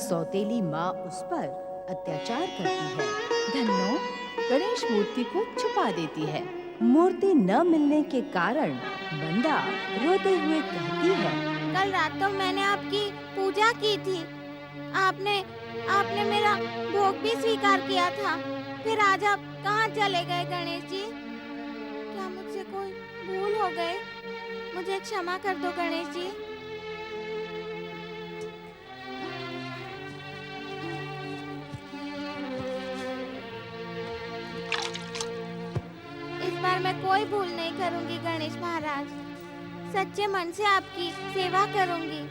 सौतेली माँ उस पर अत्याचार करती है। धन्नो गणेश मूर्ति को छुपा देती है। मूर्ति न मिलने के कारण मंदा रोते हुए कहती है, कल रात तो मैंने आपकी पूजा की थी। आपने आपने मेरा भोग भी स्वीकार किया था। फिर आज आप कहाँ चले गए गणेश जी? क्या मुझसे कोई भूल हो गए? मुझे क्षमा कर दो गणेश जी। इस बार मैं कोई भूल नहीं करूंगी गणेश महाराज। सच्चे मन से आपकी सेवा करूंगी।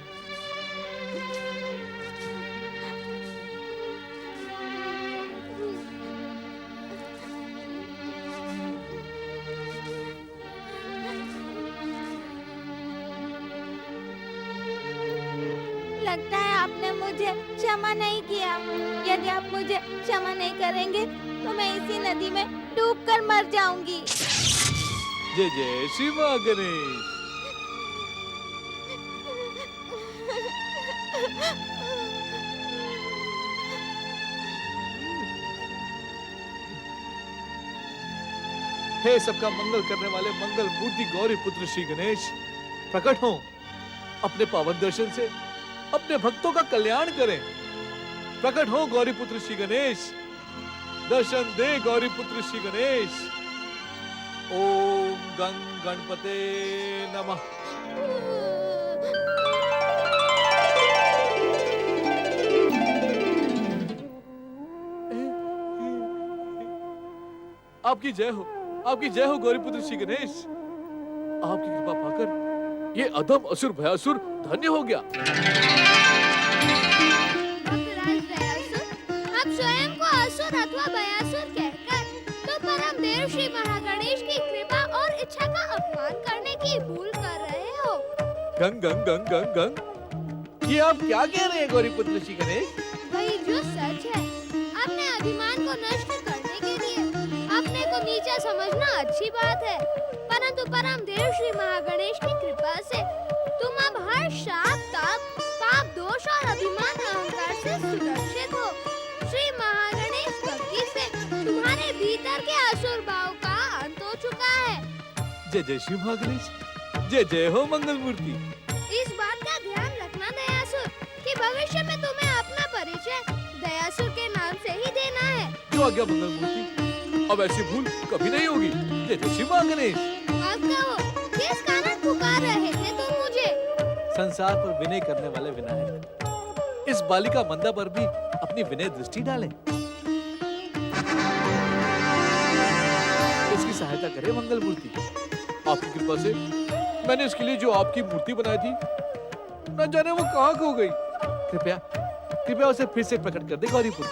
लगता है आपने मुझे क्षमा नहीं किया। यदि आप मुझे क्षमा नहीं करेंगे तो मैं इसी नदी में डूबकर मर जाऊंगी। जय जय श्री माँ गणेश। हे सबका मंगल करने वाले मंगल मूर्ति गौरी पुत्र श्री गणेश, प्रकट हो, अपने पावन दर्शन से अपने भक्तों का कल्याण करें। प्रकट हो गौरी पुत्र श्री गणेश, दर्शन दे गौरी पुत्र श्री गणेश। ओम गं गणपते नमः। आपकी जय हो, आपकी जय हो गौरी पुत्र श्री गणेश। आपकी कृपा पाकर ये अधम असुर भयासुर धन्य हो गया। आप स्वयं को असुर अथवा भयासुर कहकर तो परम देव श्री महागणेश की कृपा और इच्छा का अपमान करने की भूल कर रहे हो। गंग गंग गंग गंग गंग, ये आप क्या कह रहे हैं गौरी पुत्र श्री गणेश? वही जो सच है। अपने अभिमान को नष्ट करने के लिए अपने को नीचा समझना अच्छी बात है, परंतु परम देव श्री महागणेश की कृपा से तुम अब हर शाप ताप पाप दोष और अभिमान अहंकार से सुरक्षित हो। श्री महागणेश भक्ति से तुम्हारे भीतर के असुर भाव का अंत हो चुका है। जय जय श्री महागणेश, जय जय हो मंगल मूर्ति। इस बात का ध्यान रखना दयासुर कि भविष्य में तुम्हें अपना परिचय दयासुर के नाम से ही देना है। जो आज्ञा मंगल मूर्ति, अब ऐसी भूल कभी नहीं होगी। जय जय श्री महागणेश। अब कहो, किस कारण पुकार रहे थे तुम मुझे? संसार पर विनय करने वाले विनायक, इस बालिका मंदा पर भी अपनी विनय दृष्टि डालें। इसकी सहायता करें मंगल मूर्ति। आपकी कृपा से मैंने इसके लिए जो आपकी मूर्ति बनाई थी, न जाने वो कहाँ खो गई। कृपया कृपया उसे फिर से प्रकट कर दे गौरी पुत्र।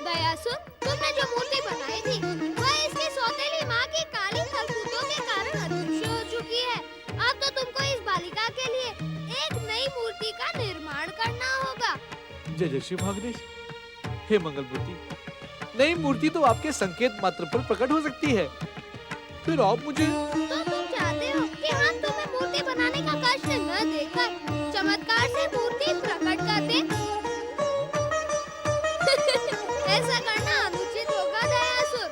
दयासुर, तुमने जो मूर्ति बनाई थी वह इसकी सौतेली माँ की काली करतूतों के कारण अदृश्य हो चुकी है। अब तो तुमको इस बालिका के लिए एक नई मूर्ति का निर्माण करना होगा। जय जय श्री महागणेश। हे मंगल मूर्ति, नई मूर्ति तो आपके संकेत मात्र पर प्रकट हो सकती है, फिर आप मुझे तो तुम चाहते हो कि हम तुम्हें मूर्ति बनाने का कष्ट न देकर चमत्कार से मूर्ति प्रकट कर दें? ऐसा करना अनुचित होगा दयासुर।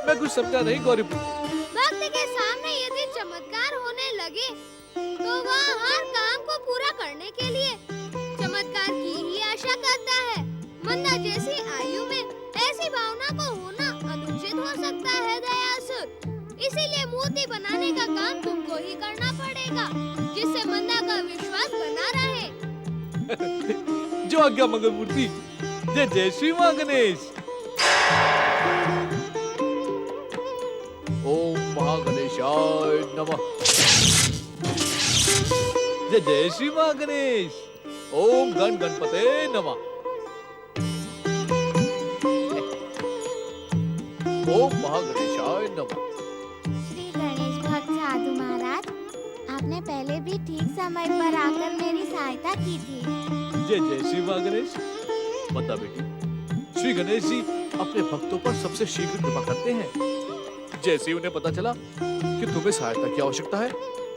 मैं कुछ समझा नहीं गौरी पुत्र। भक्त के सामने यदि चमत्कार होने लगे तो वह हर काम को पूरा करने के लिए चमत्कार की ही आशा करता है। मंदा जैसी आयु में ऐसी भावना को होना अनुचित हो सकता है दयासुर। इसीलिए मूर्ति बनाने का काम तुमको ही करना पड़ेगा, जिससे मंदा का विश्वास बना रहे। जो आज्ञा मंगल मूर्ति। जय जय श्री माँ गणेश। ओम महागणेशाय नमः। जय जय श्री माँ गणेश। ओम गण गणपते नमः। ओम महागणेशाय नमः। श्री गणेश भक्त साधु महाराज, आपने पहले भी ठीक समय पर आकर मेरी सहायता की थी। जय जय श्री माँ गणेश। बता बेटी, श्री गणेश जी अपने भक्तों पर सबसे शीघ्र कृपा करते हैं। जैसे ही उन्हें पता चला कि तुम्हें सहायता की आवश्यकता है,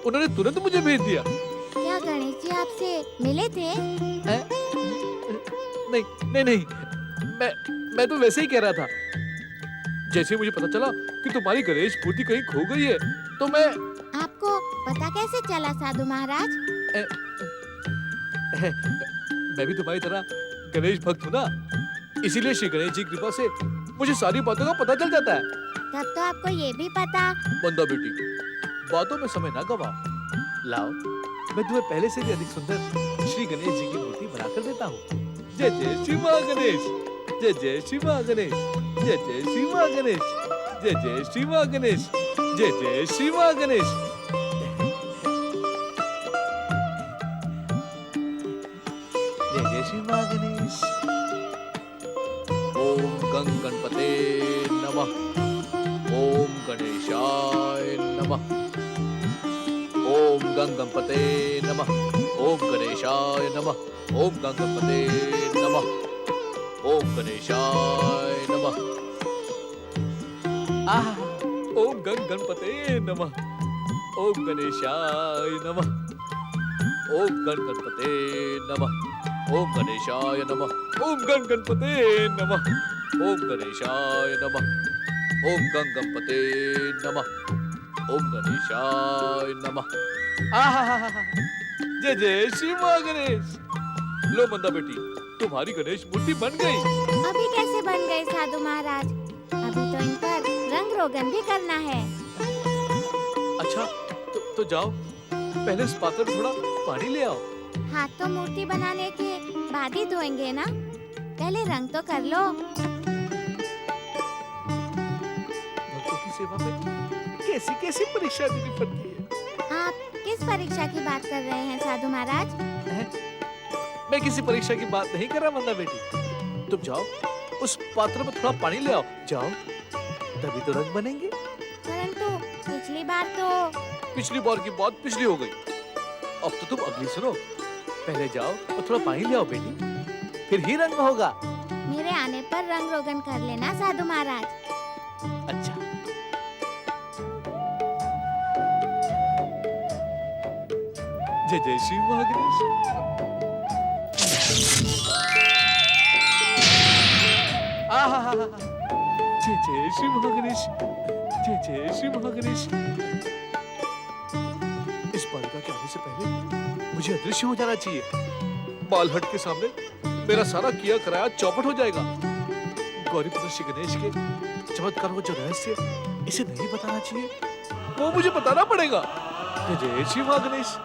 उन्होंने तुरंत मुझे भेज दिया। क्या गणेश जी आपसे मिले थे? नहीं नहीं नहीं, मैं तो वैसे ही कह रहा था। जैसे मुझे पता चला कि तुम्हारी गणेश मूर्ति कहीं खो गई है तो मैं आपको पता कैसे चला साधु महाराज? मैं भी तुम्हारी तरह गणेश भक्त हूँ ना, इसीलिए श्री गणेश जी की कृपा से मुझे सारी बातों का पता चल जाता है। तब तो आपको ये भी पता। बंदा बेटी, बातों में समय ना गवाओ। लाओ, मैं तुम्हें पहले से भी अधिक सुंदर श्री गणेश जी की मूर्ति बनाकर देता हूँ। जय जय श्री माँ गणेश, जय जय श्री माँ गणेश, जय जय श्री माँ गणेश, जय जय श्री माँ गणेश, जय जय श्री माँ गणेश। जय जय श्री माँ गणेश। ओम गं गणपते नमः। ओम गणेशाय नमः। ओम गं गणपते नमः। ओम गणेशाय नमः। ओम गं गणपते नमः। ओम गणेशाय नमः। ओम गं गणपते नमः। ओम गणेशाय नमः। ओम गं गणपते नमः। ओम गणेशाय नमः। ओम गं गणपते नमः। ओम गणेशाय नमः। ओम गं गणपते नमः। ओम गणेशाय नमः। जय जय श्री माँ गणेश। लो मंदा बेटी, तुम्हारी गणेश मूर्ति बन गई। अभी कैसे बन गए साधु महाराज? अभी तो इन पर रंग रोगन भी करना है। अच्छा, तो जाओ, पहले इस पात्र में थोड़ा पानी ले आओ। हाथ तो मूर्ति बनाने के बाद ही धोएंगे ना, पहले रंग तो कर लो। भक्तों की सेवा में कैसी कैसी परीक्षा देनी पड़ती है। आप किस परीक्षा की बात कर रहे हैं साधु महाराज? मैं किसी परीक्षा की बात नहीं कर रहा मंदा बेटी। तुम जाओ, उस पात्र में थोड़ा पानी ले आओ। जाओ, तभी तो रंग बनेंगे। परंतु पिछली बार तो पिछली बार की बात पिछली हो गई। अब तो तुम अगली सुनो। पहले जाओ और थोड़ा पानी ले आओ बेटी, फिर ही रंग होगा। मेरे आने पर रंग रोगन कर लेना साधु महाराज। अच्छा। जय जय श्री माँ गणेश। जय जय श्री माँ गणेश। जय जय श्री माँ गणेश। इस बालिका के आने से पहले मुझे अदृश्य हो जाना चाहिए। बालहट के सामने मेरा सारा किया कराया चौपट हो जाएगा। गौरीपुत्र श्री गणेश के चमत्कार को जो रहस्य इसे नहीं बताना चाहिए, वो मुझे बताना पड़ेगा। जय जय श्री माँ गणेश।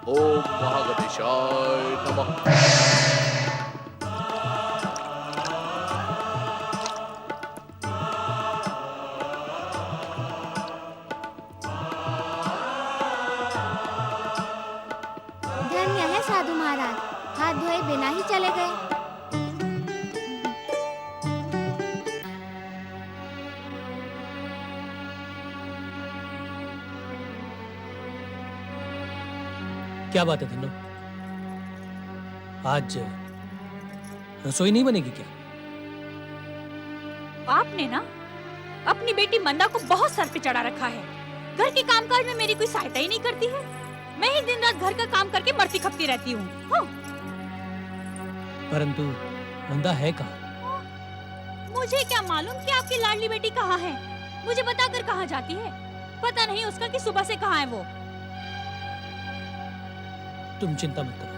ओम महागणेशाय नमः। धन्य है साधु महाराज, हाथ धोए बिना ही चले गए। क्या बात है धन्नो, आज रसोई नहीं बनेगी क्या? आपने ना अपनी बेटी मंदा को बहुत सर पे चढ़ा रखा है। घर के कामकाज में मेरी कोई सहायता ही नहीं करती है। मैं ही दिन रात घर का काम करके मरती खपती रहती हूँ। हाँ। परंतु मंदा है कहाँ? मुझे क्या मालूम कि आपकी लाडली बेटी कहाँ है। मुझे बताकर कहाँ जाती है, पता नहीं उसका कि सुबह से कहाँ है वो। तुम चिंता मत करो,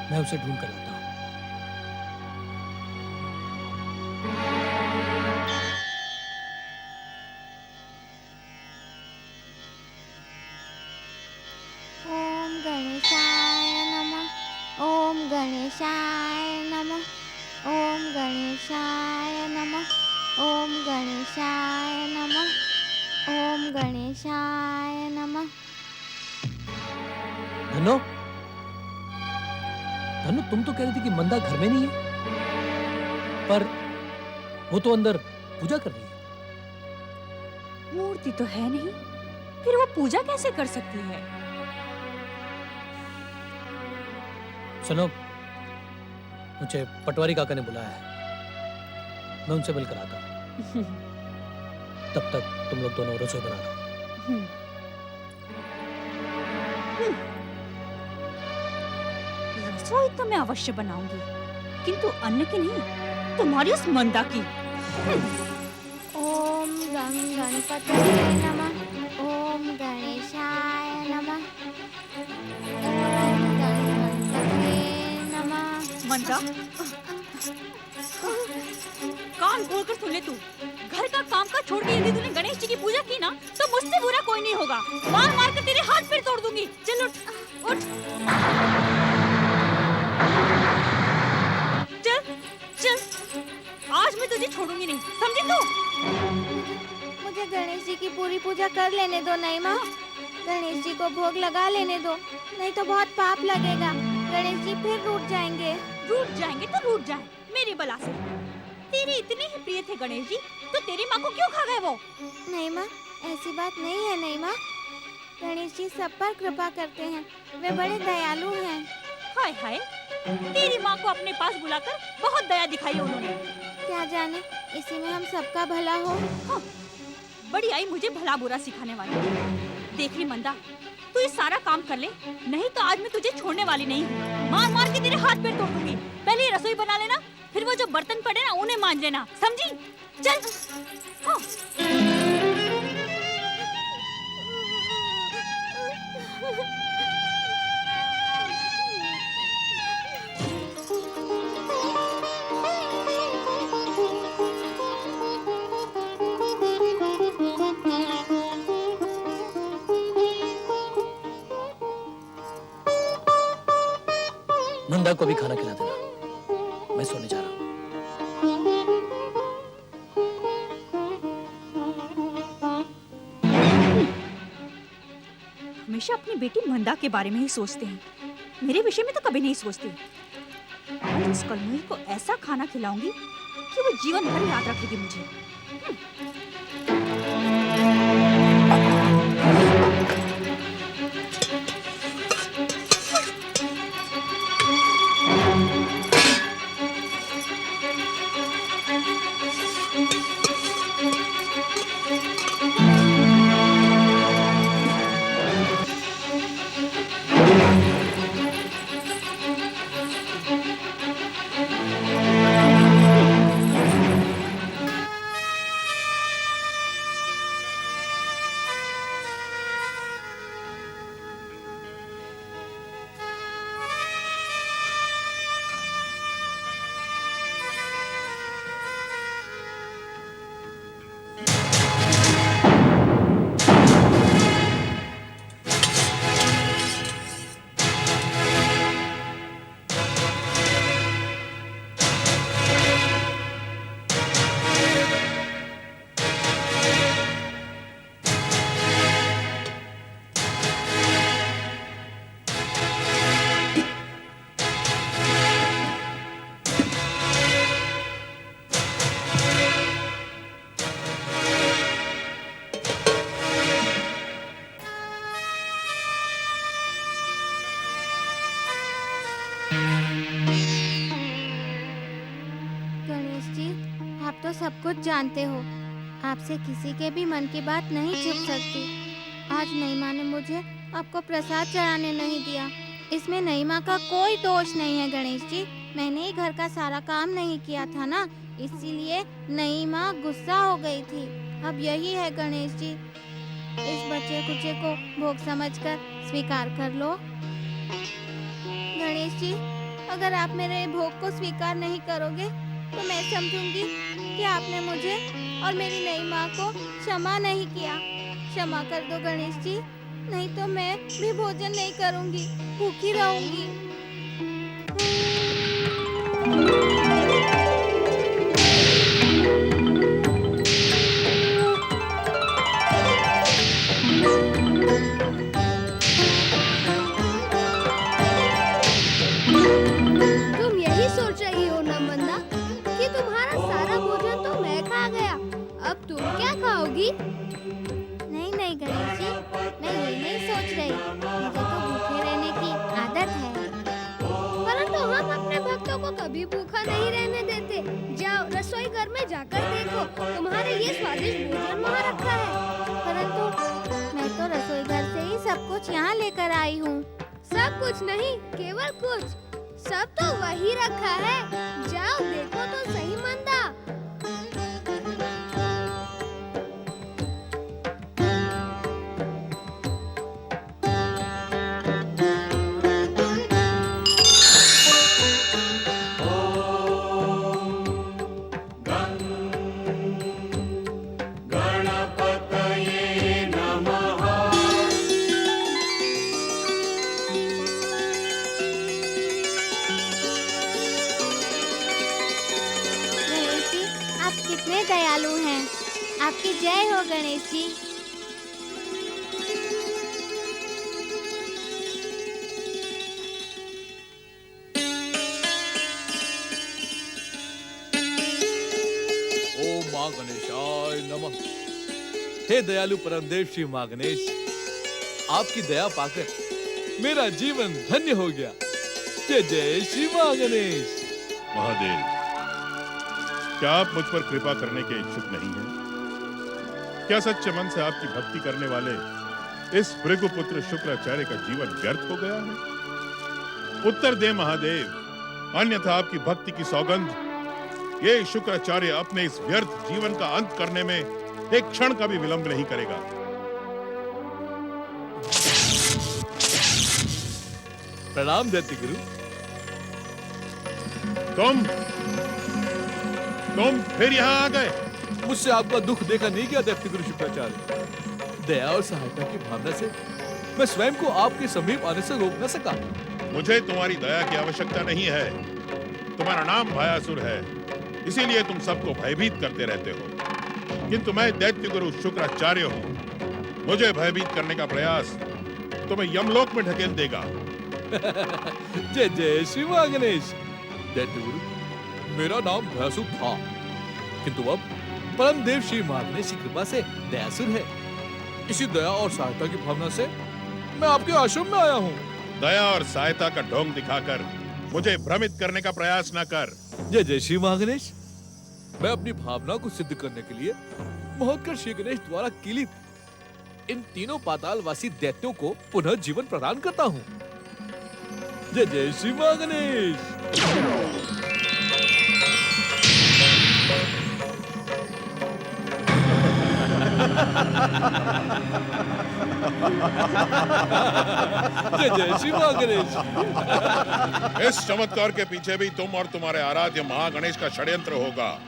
मैं उसे ढूंढ कर लाता हूँ। ओम गणेशाय नमः। ओम गणेशाय नमः। ओम गणेशाय नमः। ओम गणेशाय नमः। ओम गणेशाय नमः। धन्नो, धन्नो तुम तो कह रही थी कि मंदा घर में नहीं है, पर वो तो अंदर पूजा कर रही है। मूर्ति तो है नहीं, फिर वो पूजा कैसे कर सकती है? सुनो, मुझे पटवारी काका ने बुलाया है, मैं उनसे मिलकर आता हूँ। तब तक तुम लोग दोनों रसोई बना लो। रसोई तो मैं अवश्य बनाऊंगी, किंतु अन्न की नहीं, तुम्हारी उस मंदा की। ओम गं गणपतये नमः। ओम गणेशाय नमः। ओम गं गणपतये नमः। मंदा, कान खोलकर सुन ले तू। घर का काम का छोड़ के यदि तूने गणेश जी की पूजा की ना, तो मुझसे बुरा कोई नहीं होगा। मार मार कर तेरे हाथ पैर तोड़ दूंगी। चल उठ, उठ। चल, चल। आज मैं तुझे छोड़ूंगी नहीं, समझी तू? मुझे गणेश जी की पूरी पूजा कर लेने दो नहीं माँ। गणेश जी को भोग लगा लेने दो, नहीं तो बहुत पाप लगेगा। गणेश जी फिर रूठ जाएंगे। रूठ जाएंगे तो रूठ जाए, मेरी बला से। तेरे इतने ही प्रिय थे गणेश जी, तो तेरी माँ को क्यों खा गए वो? नहीं माँ, ऐसी बात नहीं है नहीं माँ। गणेश जी सब पर कृपा करते हैं, वे बड़े दयालु हैं। हाय हाय, तेरी माँ को अपने पास बुलाकर बहुत दया दिखाई उन्होंने। क्या जाने इसी में हम सबका भला हो। हाँ, बड़ी आई मुझे भला बुरा सिखाने वाली। देख ली मंदा, तू ये सारा काम कर ले, नहीं तो आज मैं तुझे छोड़ने वाली नहीं हूँ। मार मार के तेरे हाथ पैर तोड़ दूंगी। पहले ये रसोई बना लेना, फिर वो जो बर्तन पड़े ना उन्हें मांज लेना, समझी? चल। हाँ। नंदा को भी खाना खिला देना, मैं सोने जा रहा हूँ। हमेशा अपनी बेटी मंदा के बारे में ही सोचते हैं, मेरे विषय में तो कभी नहीं सोचते। आज इस कलमुही को ऐसा खाना खिलाऊंगी कि वो जीवन भर याद रखेगी मुझे। गणेश जी, आप तो सब कुछ जानते हो, आपसे किसी के भी मन की बात नहीं छुप सकती। आज नईमा ने मुझे आपको प्रसाद चढ़ाने नहीं दिया, इसमें नईमा का कोई दोष नहीं है गणेश जी। मैंने ही घर का सारा काम नहीं किया था ना, इसीलिए नईमा गुस्सा हो गई थी। अब यही है गणेश जी, इस बच्चे कुचे को भोग समझकर स्वीकार कर लो। गणेश जी, अगर आप मेरे भोग को स्वीकार नहीं करोगे तो मैं समझूंगी कि आपने मुझे और मेरी नई माँ को क्षमा नहीं किया। क्षमा कर दो गणेश जी, नहीं तो मैं भी भोजन नहीं करूंगी, भूखी रहूंगी। तुम यही सोच रही हो ना मंदा कि तुम्हारा सारा भोजन तो मैं खा गया, अब तुम क्या खाओगी? नहीं नहीं गणेश जी, मैं ये नहीं सोच रही, मुझे तो भूखे रहने की आदत है। परंतु हम अपने भक्तों को कभी भूखा नहीं रहने देते। जाओ रसोई घर में जाकर देखो, तुम्हारे लिए स्वादिष्ट भोजन वहाँ रखा है। परंतु मैं तो रसोई घर से ही सब कुछ यहाँ लेकर आई हूँ। सब कुछ नहीं, केवल कुछ। सब तो वही रखा है, जाओ देखो तो सही मंदा। गणेश जी, आप कितने दयालु हैं। आपकी जय हो गणेश जी। ओम मां गणेशाय नमः। हे दयालु परमदेव श्री मां गणेश, आपकी दया पाकर मेरा जीवन धन्य हो गया। जय जय श्री मां गणेश। महादेव, क्या आप मुझ पर कृपा करने के इच्छुक नहीं हैं? क्या सच्चे मन से आपकी भक्ति करने वाले इस भृगुपुत्र शुक्राचार्य का जीवन व्यर्थ हो गया है? उत्तर दे महादेव, अन्यथा आपकी भक्ति की सौगंध ये शुक्राचार्य अपने इस व्यर्थ जीवन का अंत करने में एक क्षण का भी विलंब नहीं करेगा। प्रणाम दैत्य गुरु। तुम फिर यहाँ आ गए? मुझसे आपका दुख देखा नहीं गया दैत्य गुरु शुक्राचार्य। दया और सहायता की भावना से मैं स्वयं को आपके समीप आने से रोक न सका। मुझे तुम्हारी दया की आवश्यकता नहीं है। तुम्हारा नाम भयासुर है, इसीलिए तुम सबको भयभीत करते रहते हो। किंतु मैं दैत्य गुरु शुक्राचार्य हूँ। मुझे भयभीत करने का प्रयास तुम्हें यमलोक में ढकेल देगा। जय जय श्री मां गणेश। दैत्य गुरु, मेरा नाम भयासुर था, किंतु अब परम देव श्री मां गणेश की कृपा से दयासुर है। इसी दया और सहायता की भावना से मैं आपके आश्रम में आया हूँ। दया और सहायता का ढोंग दिखाकर मुझे भ्रमित करने का प्रयास न कर। जय जय श्री मां गणेश। मैं अपनी भावना को सिद्ध करने के लिए महोत्कर्ष श्री गणेश द्वारा किलित इन तीनों पातालवासी दैत्यों को पुनः जीवन प्रदान करता हूँ। जय जय श्री मां गणेश। जय जय श्री मां गणेश। इस चमत्कार के पीछे भी तुम और तुम्हारे आराध्य महागणेश का षड्यंत्र होगा।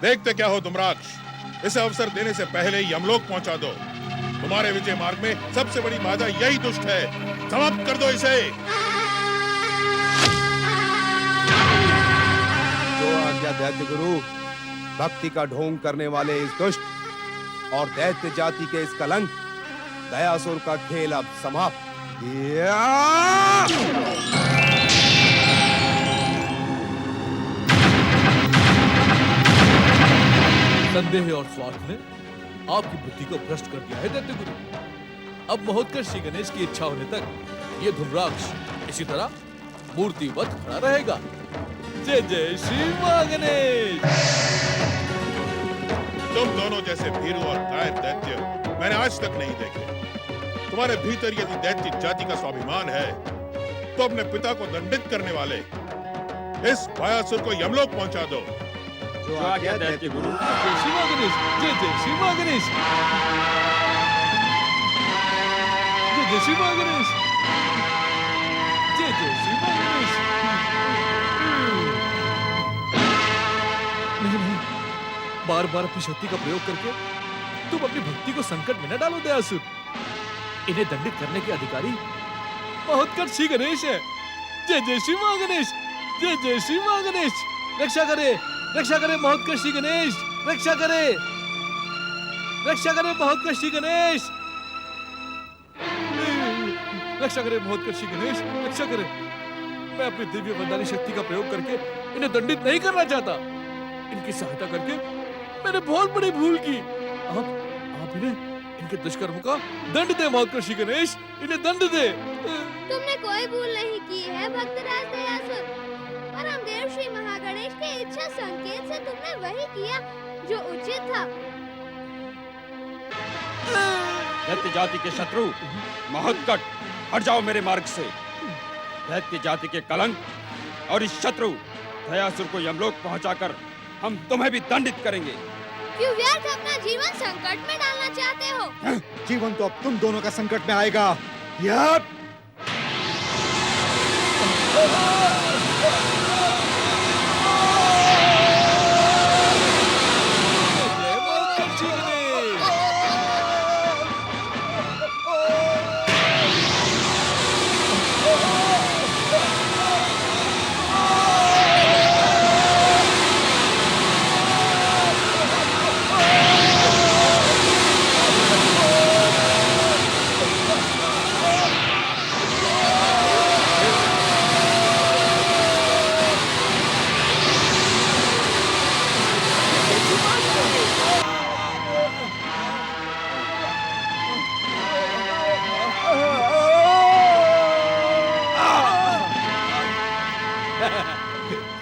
देखते क्या हो धूम्राक्ष, इसे अवसर देने से पहले ही यमलोक पहुंचा दो। तुम्हारे विजय मार्ग में सबसे बड़ी बाधा यही दुष्ट है। समाप्त कर दो इसे। जो आज्ञा दैत्य गुरु। भक्ति का ढोंग करने वाले इस दुष्ट और दैत्य जाति के इस कलंक दयासुर का खेल अब समाप्त। संदेह और स्वार्थ ने आपकी बुद्धि को भ्रष्ट कर दिया है दैत्य गुरु। अब महोत्कर्ष श्री गणेश की इच्छा होने तक ये धूम्राक्ष इसी तरह मूर्तिवत खड़ा रहेगा। जय जय श्री मां गणेश। तुम दोनों जैसे भीरू और कायर दैत्य मैंने आज तक नहीं देखे। तुम्हारे भीतर यदि दैत्य जाति का स्वाभिमान है तो अपने पिता को दंडित करने वाले इस भयासुर को यमलोक पहुंचा दो। जो आज्ञा दैत्य गुरु। जय श्री मां गणेश। जय जय श्री मां गणेश। जय जय श्री मां गणेश। जय जय श्री मां गणेश। नहीं, बार बार अपनी शक्ति का प्रयोग करके तुम अपनी भक्ति को संकट में न डालो दयासुर। इन्हें दंडित करने के अधिकारी महोत्कर्ष श्री गणेश है। जय जय श्री मां गणेश। जय जय श्री मां गणेश। रक्षा करे, रक्षा करे महोत्कर्ष श्री गणेश। रक्षा करे, रक्षा करे महोत्कर्ष श्री गणेश। रक्षा करे महोत्कर्ष श्री गणेश। रक्षा करे। मैं अपनी दिव्य वरदानी शक्ति का प्रयोग करके इन्हें दंडित नहीं करना चाहता। इनकी सहायता करके मैंने बहुत बड़ी भूल की। आप इन्हें इनके दुष्कर्म का दंड दे महोत्कर्ष श्री गणेश। इन्हें दंड दे। तुमने कोई भूल नहीं की है भक्तराज दयासुर। परमदेव श्री महागणेश के इच्छा संकेत से तुमने वही किया जो उचित था। दैत्य जाति के शत्रु महोत्कट, हट जाओ मेरे मार्ग से। दैत्य जाति के कलंक और इस शत्रु दयासुर को यमलोक पहुंचाकर हम तुम्हें भी दंडित करेंगे। क्यों व्यर्थ अपना जीवन संकट में डालना चाहते हो? जीवन तो अब तुम दोनों का संकट में आएगा। यप!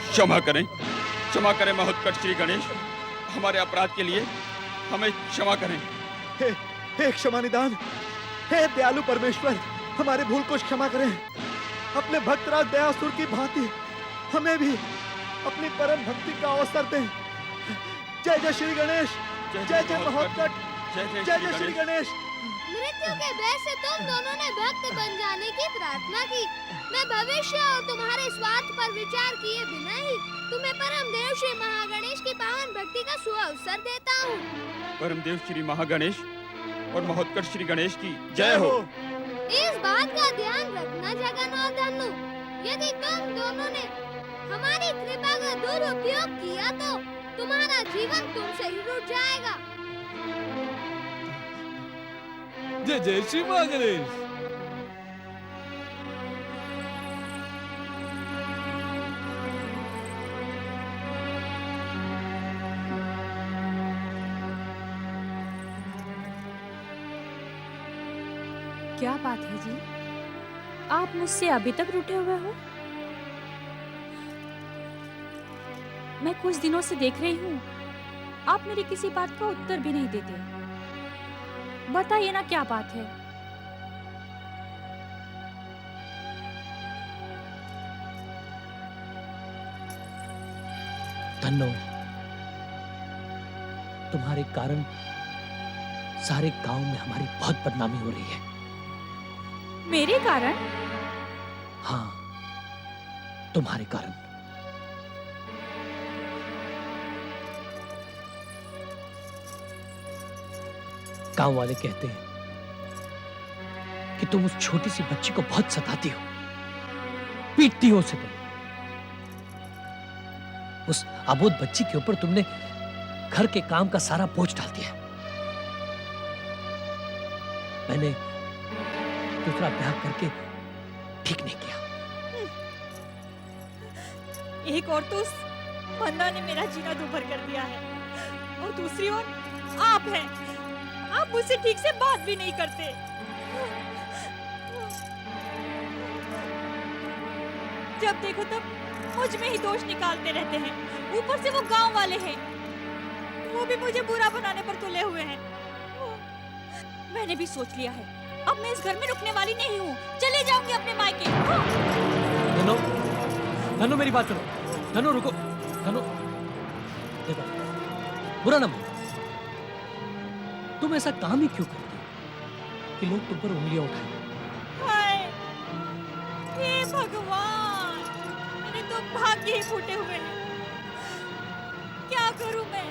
क्षमा करें महोत्कट श्री गणेश, हमारे अपराध के लिए हमें क्षमा करें। हे क्षमा निदान, हे दयालु परमेश्वर, हमारे भूल को क्षमा करें। अपने भक्तराज दयासुर की भांति हमें भी अपनी परम भक्ति का अवसर दें। जय जय श्री गणेश, जय जय महोत्कट, जय जय श्री गणेश। मृत्यु के भय से तुम दोनों ने भक्त बन जाने की प्रार्थना की। मैं भविष्य और तुम्हारे स्वार्थ पर विचार किए बिना ही तुम्हें परमदेव श्री महागणेश की पावन भक्ति का सुअवसर देता हूँ। परमदेव श्री महागणेश और महोत्कट श्री गणेश की जय हो। इस बात का ध्यान रखना जगन और धनु, यदि तुम दोनों ने हमारी कृपा का दुरुपयोग किया तो तुम्हारा जीवन तुमसे ही रुट जाएगा। जय जय श्री महागणेश। क्या बात है जी, आप मुझसे अभी तक रूठे हुए हो? मैं कुछ दिनों से देख रही हूँ, आप मेरी किसी बात का उत्तर भी नहीं देते। बताइए ना क्या बात है? धन्नो, तुम्हारे कारण सारे गांव में हमारी बहुत बदनामी हो रही है। मेरे कारण? हाँ, तुम्हारे कारण। गांव वाले कहते हैं कि तुम उस छोटी सी बच्ची को बहुत सताती हो, पीटती हो उसे। तुम उस अबोध बच्ची के ऊपर तुमने घर के काम का सारा बोझ डाल दिया। मैंने दूसरा ब्याह करके ठीक नहीं किया। एक और तो उस बंदा ने मेरा जीना दूभर कर दिया है, और दूसरी ओर आप हैं। आप मुझसे ठीक से बात भी नहीं करते। जब देखो तब मुझ में ही दोष निकालते रहते हैं। ऊपर से वो गांव वाले हैं, वो भी मुझे बुरा बनाने पर तुले हुए हैं। मैंने भी सोच लिया है, अब मैं इस घर में रुकने वाली नहीं हूँ। चले जाऊंगी अपने मायके। धनो, धनो मेरी बात सुनो। धनो रुको। धनो देखो, बुरा ना मानो। तुम ऐसा काम ही क्यों करती हो कि लोग तुम पर उंगलियां उठाएं? हाय, हे भगवान, मेरे तो भाग्य ही फूटे हुए हैं। क्या करूं मैं?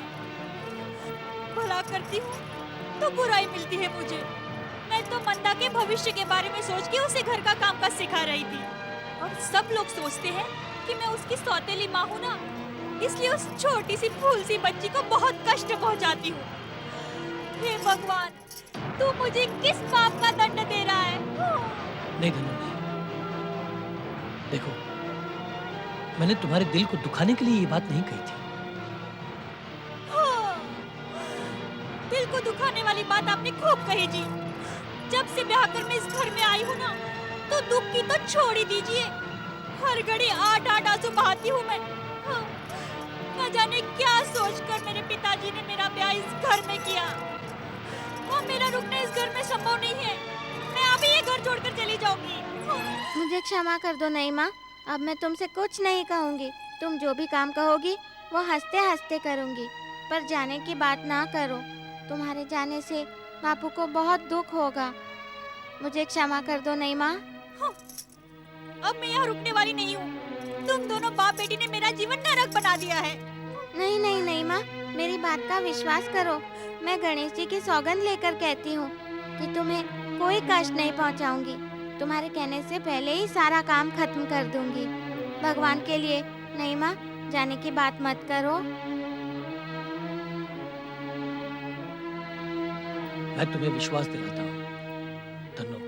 भला करती हूँ तो बुराई मिलती है मुझे। मैं तो मंदा के भविष्य के बारे में सोच के उसे घर का काम काज सिखा रही थी, और सब लोग सोचते हैं कि मैं उसकी सौतेली माँ हूँ ना, इसलिए उस छोटी सी फूल सी बच्ची को बहुत कष्ट पहुँचाती हूँ। हे भगवान, तू मुझे किस पाप का दंड दे रहा है? नहीं धनु, नहीं। देखो, मैंने तुम्हारे दिल को दुखाने के लिए ये बात नहीं कही थी। दिल को दुखाने वाली बात आपने खूब कही जी। जब से ब्याह कर मैं इस घर में आई हूँ ना, तो दुख की तो छोड़ ही दीजिए। हर घड़ी 8-8 आंसू बहाती हूँ मैं। न जाने क्या सोचकर मेरे पिताजी ने मेरा ब्याह इस घर में किया। और मेरा रुकना इस घर में संभव नहीं है। मैं अभी ये घर छोड़कर चली जाऊंगी। मुझे क्षमा कर दो नई माँ, अब मैं तुमसे कुछ नहीं कहूँगी। तुम जो भी काम कहोगी वो हंसते हंसते करूँगी, पर जाने की बात ना करो। तुम्हारे जाने से बापू को बहुत दुख होगा। मुझे क्षमा कर दो नई माँ। अब मैं यहाँ रुकने वाली नहीं हूँ। तुम दोनों बाप बेटी ने मेरा जीवन नरक बना दिया है। नहीं नहीं नई माँ, मेरी बात का विश्वास करो। मैं गणेश जी की सौगंध लेकर कहती हूँ कि तुम्हें कोई कष्ट नहीं पहुँचाऊंगी। तुम्हारे कहने से पहले ही सारा काम खत्म कर दूंगी। भगवान के लिए नई माँ, जाने की बात मत करो। मैं तुम्हें विश्वास दिलाता हूँ धन्नो,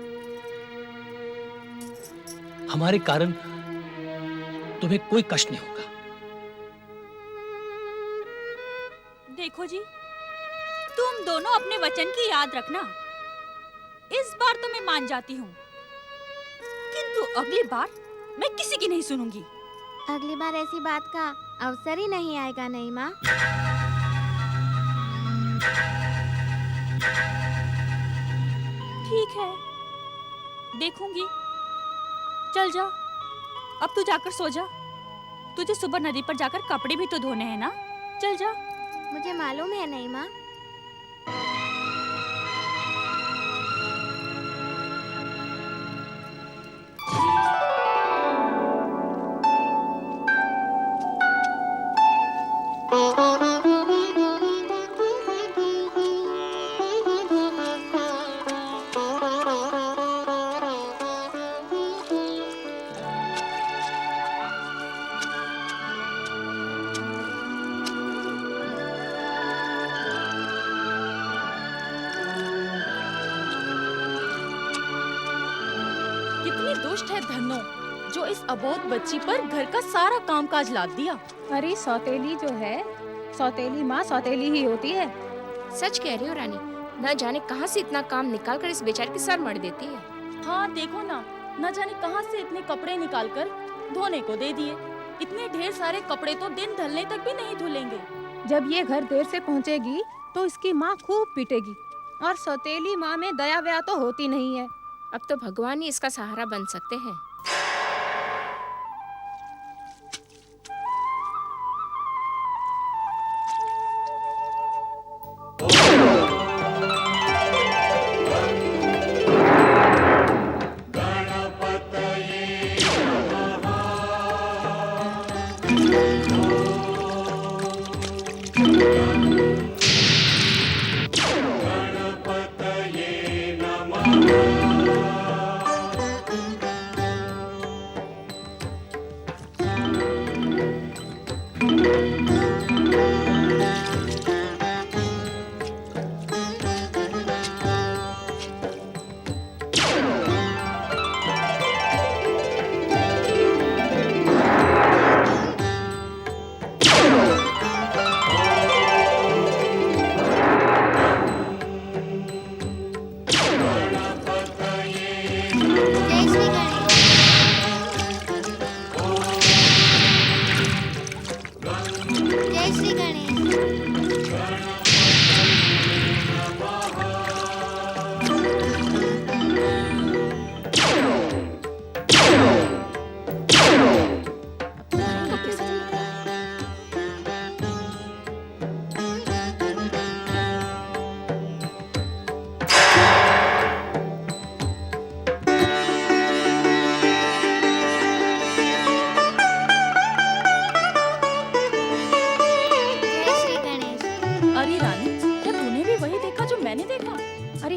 हमारे कारण तुम्हें कोई कष्ट नहीं होगा। देखो जी, तुम दोनों अपने वचन की याद रखना। इस बार तो मैं मान जाती हूँ, किंतु अगली बार मैं किसी की नहीं सुनूंगी। अगली बार ऐसी बात का अवसर ही नहीं आएगा नई माँ। ठीक है, देखूंगी। चल जा, अब तू जाकर सो जा। तुझे सुबह नदी पर जाकर कपड़े भी तो धोने हैं ना। चल जा। मुझे मालूम है नई माँ। दुष्ट है धन्नो, जो इस अबोध बच्ची पर घर का सारा कामकाज लाद दिया। अरे सौतेली जो है, सौतेली माँ सौतेली ही होती है। सच कह रही हो रानी, न जाने कहाँ से इतना काम निकाल कर इस बेचारे के सर मर देती है। हाँ देखो ना, न जाने कहाँ से इतने कपड़े निकाल कर धोने को दे दिए। इतने ढेर सारे कपड़े तो दिन ढलने तक भी नहीं धुलेंगे। जब ये घर देर से पहुँचेगी तो इसकी माँ खूब पीटेगी, और सौतेली माँ में दया व्या तो होती नहीं है। अब तो भगवान ही इसका सहारा बन सकते हैं।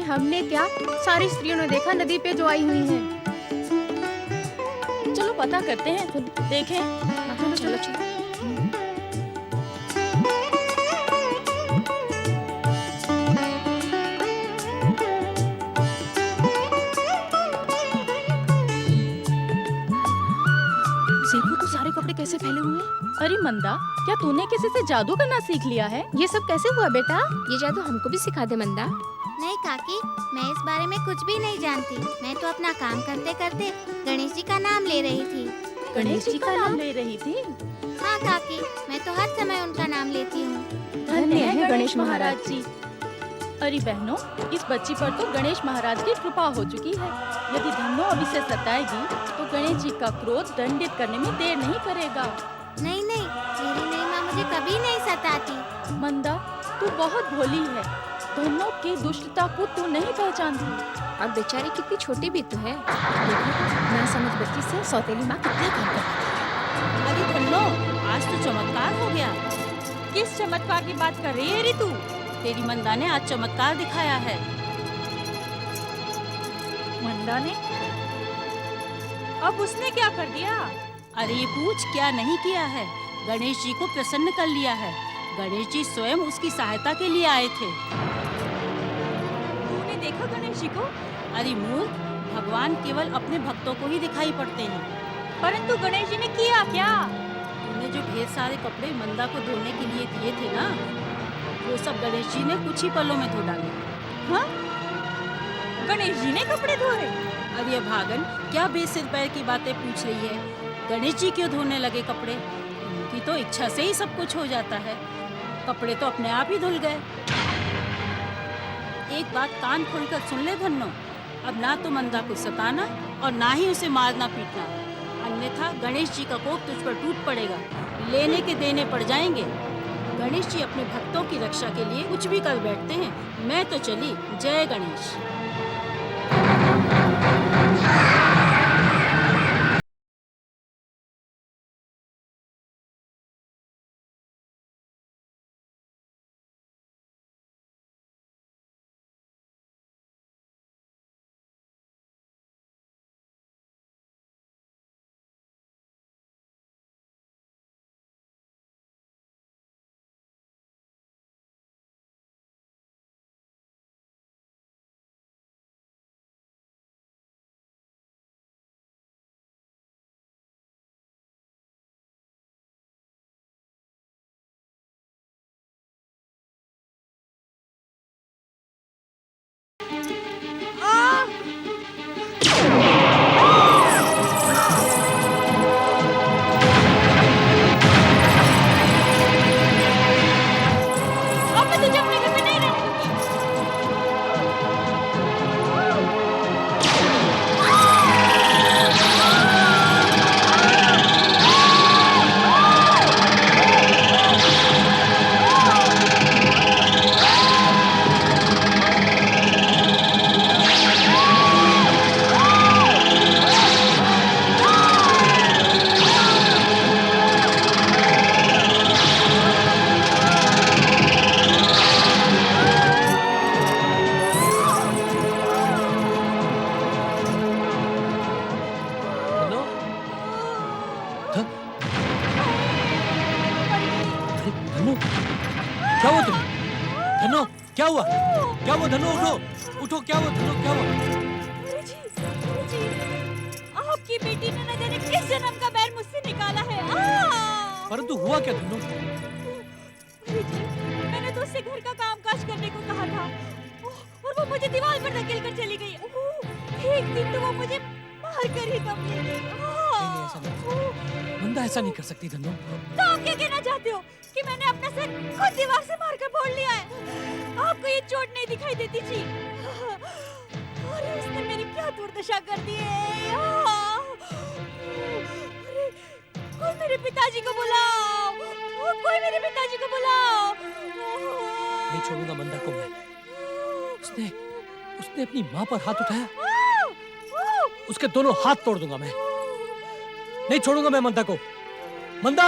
हमने क्या, सारी स्त्रियों ने देखा नदी पे जो आई हुई हैं। चलो पता करते हैं, देखें। चलो चलो। देखो तो सारे कपड़े कैसे फैले हुए हैं। अरे मंदा, क्या तूने किसी से जादू करना सीख लिया है? ये सब कैसे हुआ बेटा? ये जादू हमको भी सिखा दे मंदा। नहीं काकी, मैं इस बारे में कुछ भी नहीं जानती। मैं तो अपना काम करते करते गणेश जी का नाम ले रही थी। गणेश जी का नाम ले रही थी? हाँ काकी, मैं तो हर समय उनका नाम लेती हूँ। धन्य है गणेश महाराज जी। अरे बहनों, इस बच्ची पर तो गणेश महाराज की कृपा हो चुकी है। यदि धन्नो अब इसे सताएगी तो गणेश जी का क्रोध दंडित करने में देर नहीं करेगा। नहीं नहीं, मेरी नई माँ मुझे कभी नहीं सताती। मंदा, तू बहुत भोली है। धन्नो की दुष्टता को तू नहीं पहचानती। और बेचारी कितनी छोटी भी तो है। देखो ना समझ बच्ची से सौतेली माँ कितना काम करती है। अरे धन्नो, आज तो चमत्कार हो गया। किस चमत्कार की बात कर रही है रे तू? तेरी मंदा ने आज चमत्कार दिखाया है। मंदा ने? अब उसने क्या कर दिया? अरे ये पूछ, क्या नहीं किया है? गणेश जी को प्रसन्न कर लिया है। गणेश जी स्वयं उसकी सहायता के लिए आए थे। तूने देखा गणेश जी को? अरे मूर्ख, भगवान केवल अपने भक्तों को ही दिखाई पड़ते हैं। परंतु गणेश जी ने किया क्या? तूने जो ढेर सारे कपड़े मंदा को धोने के लिए दिए थे ना, वो सब गणेश जी ने कुछ ही पलों में धो डाले। हाँ? गणेश जी ने कपड़े धोए? अरे भागन, क्या बेसिर पैर की बातें पूछ रही है? गणेश जी क्यों धोने लगे कपड़े? उनकी तो इच्छा से ही सब कुछ हो जाता है। कपड़े तो अपने आप ही धुल गए। एक बात कान खोलकर सुन ले धन्नो, अब ना तो मंदा को सताना और ना ही उसे मारना पीटना, अन्यथा गणेश जी का कोप तुझ पर टूट पड़ेगा। लेने के देने पड़ जाएंगे। गणेश जी अपने भक्तों की रक्षा के लिए कुछ भी कर बैठते हैं। मैं तो चली। जय गणेश। क्या हुआ? क्या हुआ धनु? उठो उठो, क्या हुआ धनु? क्या हुआ? आपकी बेटी ने न जाने किस जन्म का बैर मुझसे निकाला है। परंतु हुआ क्या धनु? मैंने तो उससे घर का कामकाज करने को कहा था और वो मुझे दीवार पर धकेल कर चली गई। एक दिन तो वो मुझे मार कर ही दम ले गई। मंदा ऐसा नहीं कर सकती धनु। तो आप क्या कहना चाहते हो कि मैंने अपना सिर खुद दीवार से मारकर फोड़ लिया है? आपको ये चोट नहीं दिखाई देती जी? अरे उसने मेरी क्या दुर्दशा कर दी है। अरे कोई मेरे पिताजी को बुलाओ, कोई मेरे पिताजी को बुलाओ। नहीं छोड़ूंगा मंदा को मैं। उसने अपनी माँ पर हाथ उठाया, उसके दोनों हाथ तोड़ दूंगा मैं। नहीं छोड़ूंगा मैं मंदा को। मंदा!